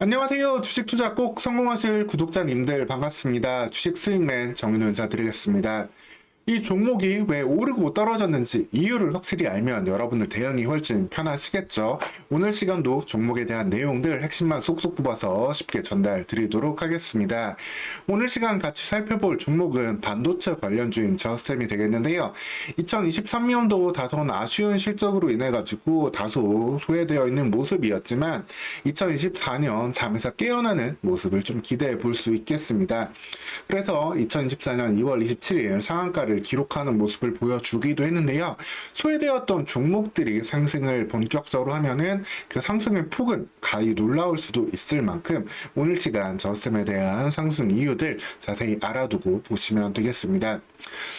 안녕하세요. 주식 투자 꼭 성공하실 구독자님들 반갑습니다. 주식 스윙맨 정윤호 인사드리겠습니다. 이 종목이 왜 오르고 떨어졌는지 이유를 확실히 알면 여러분들 대응이 훨씬 편하시겠죠. 오늘 시간도 종목에 대한 내용들 핵심만 쏙쏙 뽑아서 쉽게 전달 드리도록 하겠습니다. 오늘 시간 같이 살펴볼 종목은 반도체 관련주인 저스템이 되겠는데요. 2023년도 다소 아쉬운 실적으로 인해 가지고 다소 소외되어 있는 모습이었지만 2024년 잠에서 깨어나는 모습을 좀 기대해 볼 수 있겠습니다. 그래서 2024년 2월 27일 상한가를 기록하는 모습을 보여주기도 했는데요. 소외되었던 종목들이 상승을 본격적으로 하면은 그 상승의 폭은 가히 놀라울 수도 있을 만큼 오늘 시간 저스템에 대한 상승 이유들 자세히 알아두고 보시면 되겠습니다.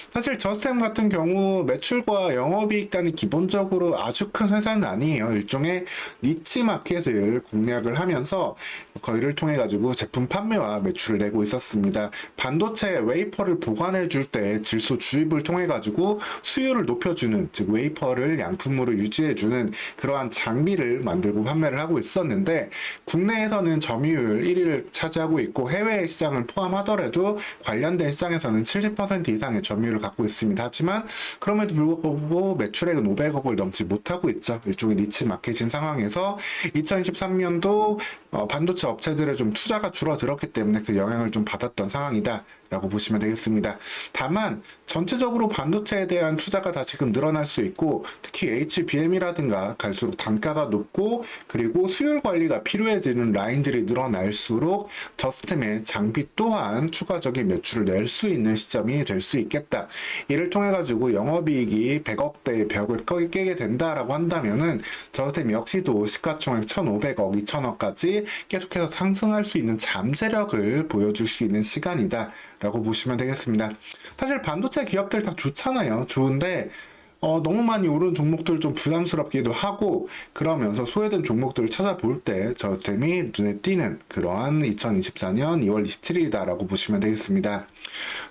사실 저스템 같은 경우 매출과 영업이익 간이 기본적으로 아주 큰 회사는 아니에요. 일종의 니치 마켓을 공략을 하면서 거기를 통해 가지고 제품 판매와 매출을 내고 있었습니다. 반도체 웨이퍼를 보관해 줄 때 질소 주입을 통해 가지고 수율을 높여주는, 즉 웨이퍼를 양품으로 유지해 주는 그러한 장비를 만들고 판매를 하고 있었는데 국내에서는 점유율 1위를 차지하고 있고 해외 시장을 포함하더라도 관련된 시장에서는 70% 이상의 점유율을 갖고 있습니다. 하지만 그럼에도 불구하고 매출액은 500억을 넘지 못하고 있죠. 일종의 니치 마켓인 상황에서 2023년도 반도체 업체들의 좀 투자가 줄어들었기 때문에 그 영향을 좀 받았던 상황이다 라고 보시면 되겠습니다. 다만 전체적으로 반도체에 대한 투자가 다 지금 늘어날 수 있고 특히 HBM이라든가 갈수록 단가가 높고 그리고 수율 관리가 필요해지는 라인들이 늘어날수록 저스템의 장비 또한 추가적인 매출을 낼 수 있는 시점이 될 수 있겠다. 이를 통해 가지고 영업이익이 100억대의 벽을 깨게 된다라고 한다면은 저스템 역시도 시가총액 1,500억, 2,000억까지 계속해서 상승할 수 있는 잠재력을 보여줄 수 있는 시간이다 라고 보시면 되겠습니다. 사실 반도체 기업들 다 좋잖아요. 좋은데 너무 많이 오른 종목들 좀 부담스럽기도 하고 그러면서 소외된 종목들을 찾아볼 때 저스템이 눈에 띄는 그러한 2024년 2월 27일이다라고 보시면 되겠습니다.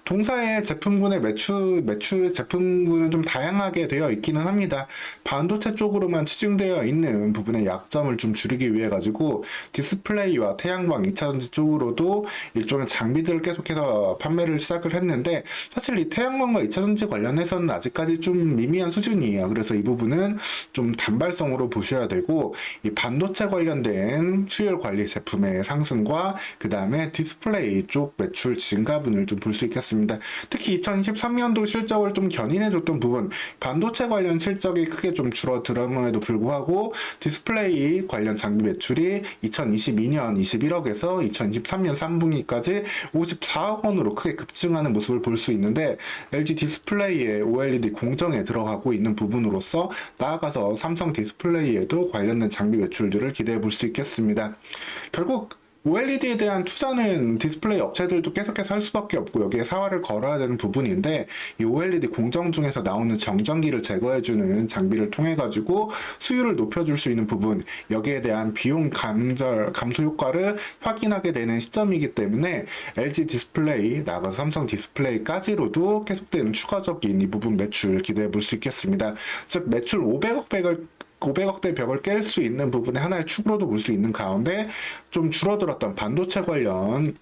동사의 제품군의 매출 제품군은 좀 다양하게 되어 있기는 합니다. 반도체 쪽으로만 치중되어 있는 부분의 약점을 좀 줄이기 위해 가지고 디스플레이와 태양광 2차전지 쪽으로도 일종의 장비들을 계속해서 판매를 시작을 했는데 사실 이 태양광과 2차전지 관련해서는 아직까지 좀 미미한 수준이에요. 그래서 이 부분은 좀 단발성으로 보셔야 되고 이 반도체 관련된 수율 관리 제품의 상승과 그 다음에 디스플레이 쪽 매출 증가분을 좀 볼 수 있겠습니다. 특히 2023년도 실적을 좀 견인해줬던 부분, 반도체 관련 실적이 크게 좀 줄어들음에도 불구하고 디스플레이 관련 장비 매출이 2022년 21억에서 2023년 3분기까지 54억 원으로 크게 급증하는 모습을 볼 수 있는데 LG 디스플레이의 OLED 공정에 들어가고 있는 부분으로서 나아가서 삼성 디스플레이에도 관련된 장비 매출들을 기대해 볼 수 있겠습니다. 결국 OLED에 대한 투자는 디스플레이 업체들도 계속해서 할 수밖에 없고 여기에 사활을 걸어야 되는 부분인데 이 OLED 공정 중에서 나오는 정전기를 제거해주는 장비를 통해 가지고 수율을 높여줄 수 있는 부분, 여기에 대한 비용 감소 효과를 확인하게 되는 시점이기 때문에 LG 디스플레이 나아가서 삼성 디스플레이까지로도 계속되는 추가적인 이 부분 매출 기대해 볼 수 있겠습니다. 즉 매출 500억대 벽을 깰 수 있는 부분의 하나의 축으로도 볼 수 있는 가운데 좀 줄어들었던 반도체 관련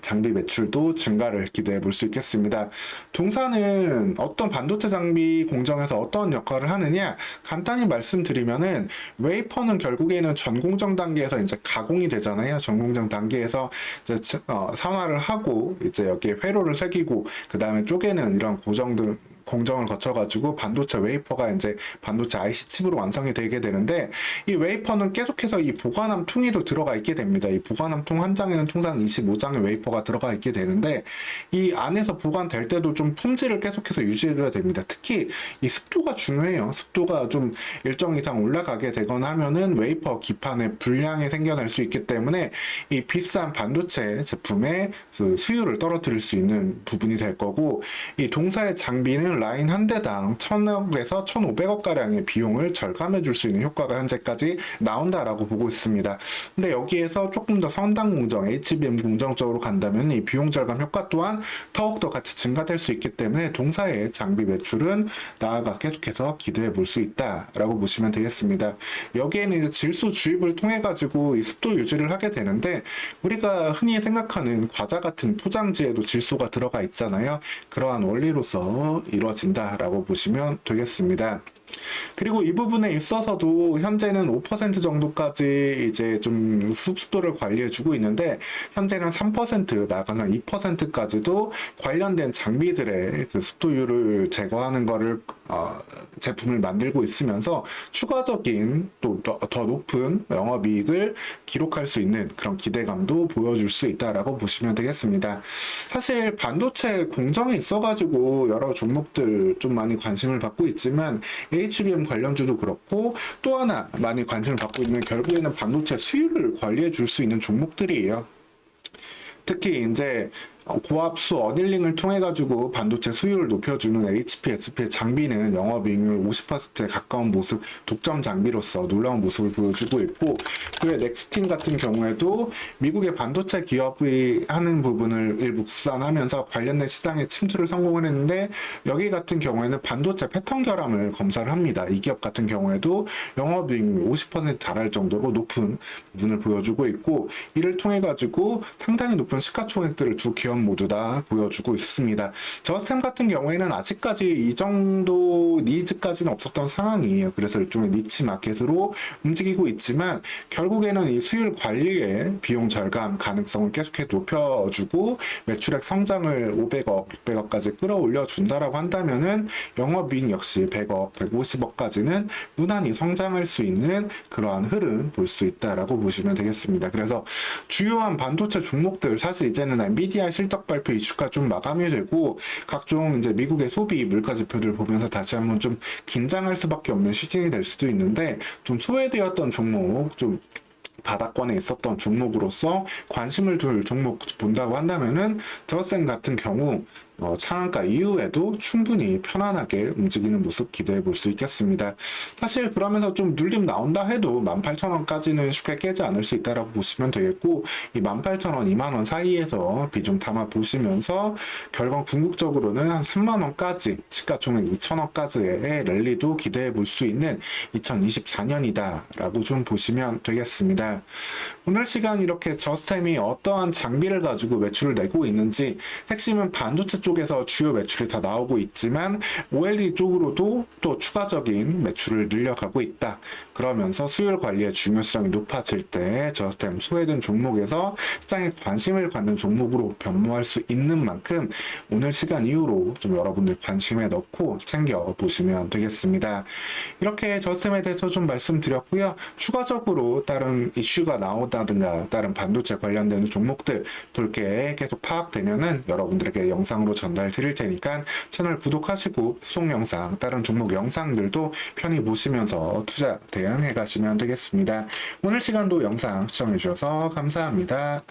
장비 매출도 증가를 기대해 볼 수 있겠습니다. 동사는 어떤 반도체 장비 공정에서 어떤 역할을 하느냐 간단히 말씀드리면은 웨이퍼는 결국에는 전공정 단계에서 이제 가공이 되잖아요. 전공정 단계에서 이제 산화를 하고 이제 여기에 회로를 새기고 그 다음에 쪼개는 이런 공정을 거쳐가지고 반도체 웨이퍼가 이제 반도체 IC 칩으로 완성이 되게 되는데 이 웨이퍼는 계속해서 이 보관함 통에도 들어가 있게 됩니다. 이 보관함 통 한 장에는 통상 25장의 웨이퍼가 들어가 있게 되는데 이 안에서 보관될 때도 좀 품질을 계속해서 유지해줘야 됩니다. 특히 이 습도가 중요해요. 습도가 좀 일정 이상 올라가게 되거나 하면은 웨이퍼 기판에 불량이 생겨날 수 있기 때문에 이 비싼 반도체 제품의 그 수율을 떨어뜨릴 수 있는 부분이 될 거고 이 동사의 장비는 라인 한 대당 1,000억에서 1,500억 가량의 비용을 절감해 줄 수 있는 효과가 현재까지 나온다라고 보고 있습니다. 근데 여기에서 조금 더 선당 공정, HBM 공정 쪽으로 간다면 이 비용 절감 효과 또한 더욱더 같이 증가될 수 있기 때문에 동사의 장비 매출은 나아가 계속해서 기대해 볼 수 있다라고 보시면 되겠습니다. 여기에는 이제 질소 주입을 통해 가지고 이 습도 유지를 하게 되는데, 우리가 흔히 생각하는 과자 같은 포장지에도 질소가 들어가 있잖아요. 그러한 원리로서 이루어진다라고 보시면 되겠습니다. 그리고 이 부분에 있어서도 현재는 5% 정도까지 이제 좀 습도를 관리해주고 있는데, 현재는 3% 나아가서 2%까지도 관련된 장비들의 그 습도율을 제거하는 거를 제품을 만들고 있으면서 추가적인 또 더 높은 영업이익을 기록할 수 있는 그런 기대감도 보여줄 수 있다라고 보시면 되겠습니다. 사실 반도체 공정에 있어가지고 여러 종목들 좀 많이 관심을 받고 있지만 HBM 관련주도 그렇고, 또 하나 많이 관심을 받고 있는 결국에는 반도체 수율을 관리해 줄 수 있는 종목들이에요. 특히 이제 고압수 어닐링을 통해 가지고 반도체 수율을 높여주는 HPSP의 장비는 영업이익률 50%에 가까운 모습, 독점 장비로서 놀라운 모습을 보여주고 있고, 그외 넥스틴 같은 경우에도 미국의 반도체 기업이 하는 부분을 일부 국산하면서 관련된 시장에 침투를 성공을 했는데, 여기 같은 경우에는 반도체 패턴 결함을 검사를 합니다. 이 기업 같은 경우에도 영업이익률 50% 달할 정도로 높은 부분을 보여주고 있고, 이를 통해 가지고 상당히 높은 시가총액들을 두 기업 모두 다 보여주고 있습니다. 저스템 같은 경우에는 아직까지 이 정도 니즈까지는 없었던 상황이에요. 그래서 일종의 니치 마켓으로 움직이고 있지만, 결국에는 이 수율 관리의 비용 절감 가능성을 계속해 높여주고 매출액 성장을 500억, 600억까지 끌어올려 준다라고 한다면은 영업이익 역시 100억, 150억까지는 무난히 성장할 수 있는 그러한 흐름 볼 수 있다라고 보시면 되겠습니다. 그래서 주요한 반도체 종목들, 사실 이제는 엔비디아 실적 발표 이슈가 좀 마감이 되고, 각종 이제 미국의 소비 물가 지표들 보면서 다시 한번 좀 긴장할 수밖에 없는 시즌이 될 수도 있는데, 좀 소외되었던 종목, 좀 바닥권에 있었던 종목으로서 관심을 둘 종목 본다고 한다면은 저스템 같은 경우 상한가 이후에도 충분히 편안하게 움직이는 모습 기대해 볼 수 있겠습니다. 사실 그러면서 좀 눌림 나온다 해도 18,000원까지는 쉽게 깨지 않을 수 있다라고 보시면 되겠고, 이 18,000원, 2만원 사이에서 비중 담아 보시면서 결국 궁극적으로는 한 3만원까지, 시가총액 2,000원까지의 랠리도 기대해 볼 수 있는 2024년이다 라고 좀 보시면 되겠습니다. 오늘 시간 이렇게 저스템이 어떠한 장비를 가지고 매출을 내고 있는지, 핵심은 반도체 쪽에서 주요 매출이 다 나오고 있지만 OLED 쪽으로도 또 추가적인 매출을 늘려가고 있다. 그러면서 수율 관리의 중요성이 높아질 때 저스템 소외된 종목에서 시장에 관심을 갖는 종목으로 변모할 수 있는 만큼 오늘 시간 이후로 좀 여러분들 관심에 넣고 챙겨보시면 되겠습니다. 이렇게 저스템에 대해서 좀 말씀드렸고요. 추가적으로 다른 이슈가 나오다든가 다른 반도체 관련된 종목들 볼게 계속 파악되면은 여러분들에게 영상으로 전달 드릴 테니까 채널 구독하시고 후속 영상, 다른 종목 영상들도 편히 보시면서 투자 대응해 가시면 되겠습니다. 오늘 시간도 영상 시청해 주셔서 감사합니다.